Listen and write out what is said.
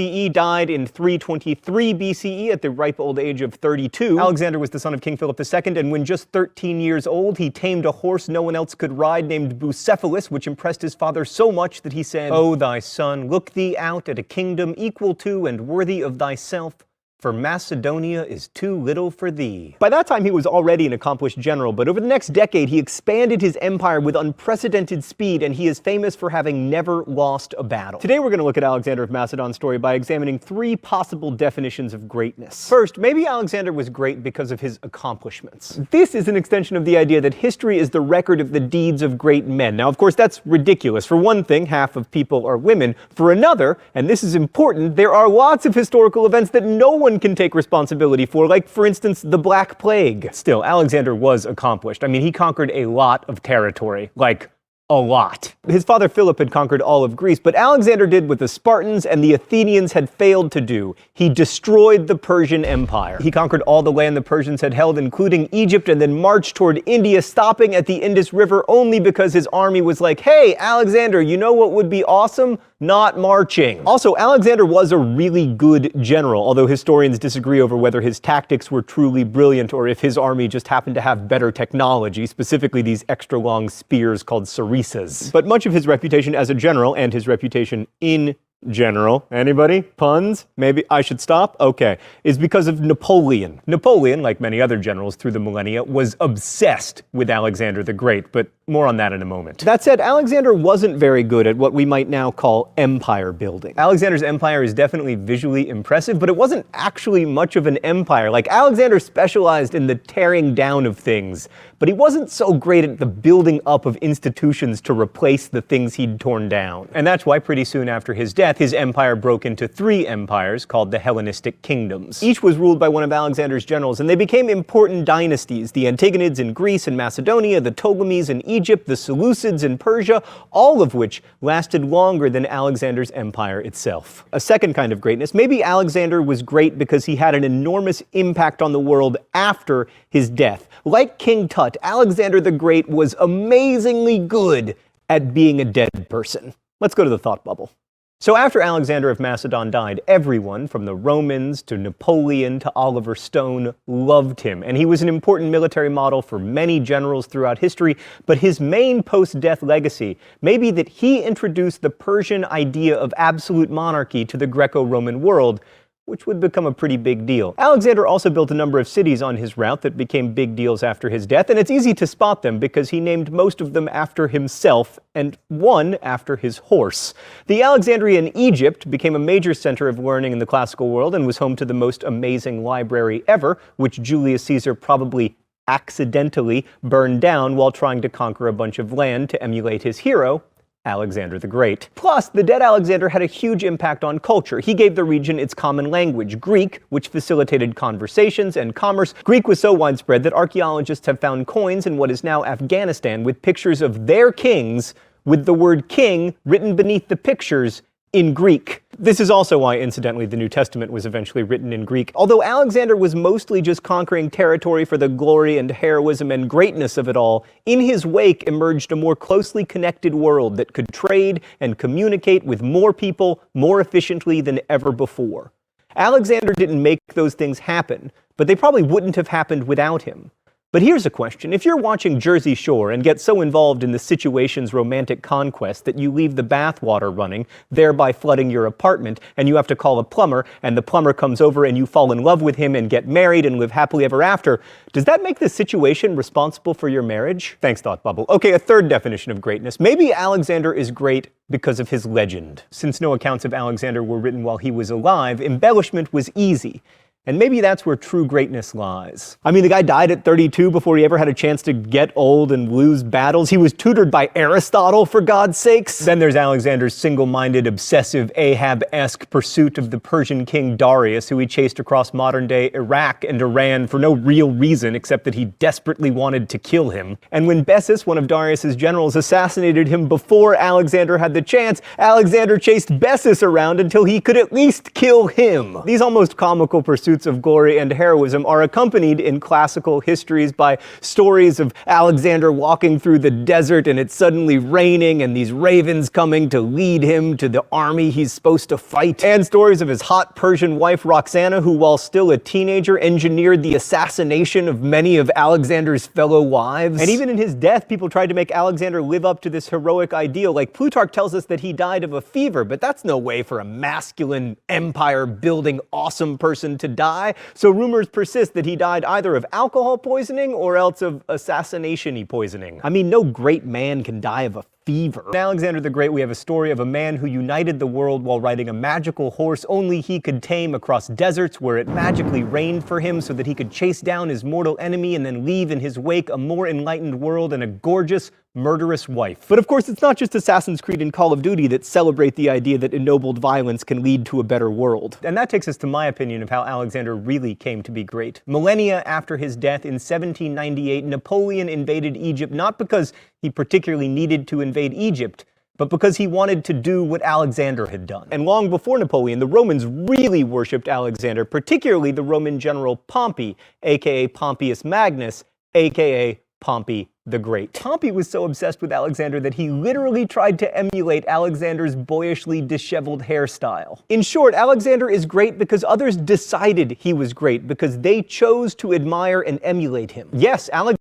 BCE, died in 323 BCE at the ripe old age of 32. Alexander was the son of King Philip II, and when just 13 years old, he tamed a horse no one else could ride named Bucephalus, which impressed his father so much that he said, "O thy son, look thee out at a kingdom equal to and worthy of thyself, for Macedonia is too little for thee." By that time, he was already an accomplished general, but over the next decade, he expanded his empire with unprecedented speed, and he is famous for having never lost a battle. Today, we're going to look at Alexander of Macedon's story by examining three possible definitions of greatness. First, maybe Alexander was great because of his accomplishments. This is an extension of the idea that history is the record of the deeds of great men. Now, of course, that's ridiculous. For one thing, half of people are women. For another, and this is important, there are lots of historical events that no one can take responsibility for, like, for instance, the Black Plague. Still, Alexander was accomplished. I mean, he conquered a lot of territory, like, a lot. His father Philip had conquered all of Greece, but Alexander did what the Spartans and the Athenians had failed to do. He destroyed the Persian Empire. He conquered all the land the Persians had held, including Egypt, and then marched toward India, stopping at the Indus River only because his army was like, "Hey, Alexander, you know what would be awesome? Not marching." Also, Alexander was a really good general, although historians disagree over whether his tactics were truly brilliant or if his army just happened to have better technology, specifically these extra-long spears called sarissas. But much of his reputation as a general, and his reputation in general, anybody? Puns? Maybe I should stop? Okay. Is because of Napoleon. Napoleon, like many other generals through the millennia, was obsessed with Alexander the Great, but more on that in a moment. That said, Alexander wasn't very good at what we might now call empire building. Alexander's empire is definitely visually impressive, but it wasn't actually much of an empire. Like, Alexander specialized in the tearing down of things, but he wasn't so great at the building up of institutions to replace the things he'd torn down. And that's why pretty soon after his death, his empire broke into three empires called the Hellenistic kingdoms. Each was ruled by one of Alexander's generals, and they became important dynasties: the Antigonids in Greece and Macedonia, the Ptolemies in Egypt, the Seleucids in Persia, all of which lasted longer than Alexander's empire itself. A second kind of greatness, maybe Alexander was great because he had an enormous impact on the world after his death. Like King Tut, Alexander the Great was amazingly good at being a dead person. Let's go to the thought bubble. So after Alexander of Macedon died, everyone, from the Romans to Napoleon to Oliver Stone, loved him, and he was an important military model for many generals throughout history, but his main post-death legacy may be that he introduced the Persian idea of absolute monarchy to the Greco-Roman world, which would become a pretty big deal. Alexander also built a number of cities on his route that became big deals after his death, and it's easy to spot them because he named most of them after himself, and one after his horse. The Alexandria in Egypt became a major center of learning in the classical world and was home to the most amazing library ever, which Julius Caesar probably accidentally burned down while trying to conquer a bunch of land to emulate his hero, Alexander the Great. Plus, the dead Alexander had a huge impact on culture. He gave the region its common language, Greek, which facilitated conversations and commerce. Greek was so widespread that archaeologists have found coins in what is now Afghanistan with pictures of their kings with the word king written beneath the pictures in Greek. This is also why, incidentally, the New Testament was eventually written in Greek. Although Alexander was mostly just conquering territory for the glory and heroism and greatness of it all, in his wake emerged a more closely connected world that could trade and communicate with more people more efficiently than ever before. Alexander didn't make those things happen, but they probably wouldn't have happened without him. But here's a question. If you're watching Jersey Shore and get so involved in the situation's romantic conquest that you leave the bathwater running, thereby flooding your apartment, and you have to call a plumber, and the plumber comes over and you fall in love with him and get married and live happily ever after, does that make the situation responsible for your marriage? Thanks, Thought Bubble. Okay, a third definition of greatness. Maybe Alexander is great because of his legend. Since no accounts of Alexander were written while he was alive, embellishment was easy. And maybe that's where true greatness lies. I mean, the guy died at 32 before he ever had a chance to get old and lose battles. He was tutored by Aristotle, for God's sakes. Then there's Alexander's single-minded, obsessive, Ahab-esque pursuit of the Persian king Darius, who he chased across modern-day Iraq and Iran for no real reason except that he desperately wanted to kill him. And when Bessus, one of Darius's generals, assassinated him before Alexander had the chance, Alexander chased Bessus around until he could at least kill him. These almost comical pursuits pursuits of glory and heroism are accompanied in classical histories by stories of Alexander walking through the desert and it's suddenly raining and these ravens coming to lead him to the army he's supposed to fight. And stories of his hot Persian wife Roxana, who while still a teenager engineered the assassination of many of Alexander's fellow wives. And even in his death, people tried to make Alexander live up to this heroic ideal. Like Plutarch tells us that he died of a fever, but that's no way for a masculine, empire-building, awesome person to die. So rumors persist that he died either of alcohol poisoning or else of assassination-y poisoning. I mean, no great man can die of a fever. In Alexander the Great, we have a story of a man who united the world while riding a magical horse only he could tame across deserts where it magically rained for him so that he could chase down his mortal enemy and then leave in his wake a more enlightened world and a gorgeous, murderous wife. But of course, it's not just Assassin's Creed and Call of Duty that celebrate the idea that ennobled violence can lead to a better world. And that takes us to my opinion of how Alexander really came to be great. Millennia after his death in 1798, Napoleon invaded Egypt not because he particularly needed to invade Egypt, but because he wanted to do what Alexander had done. And long before Napoleon, the Romans really worshipped Alexander, particularly the Roman general Pompey, aka Pompeius Magnus, aka Pompey the Great. Pompey was so obsessed with Alexander that he literally tried to emulate Alexander's boyishly disheveled hairstyle. In short, Alexander is great because others decided he was great, because they chose to admire and emulate him. Yes, Alexander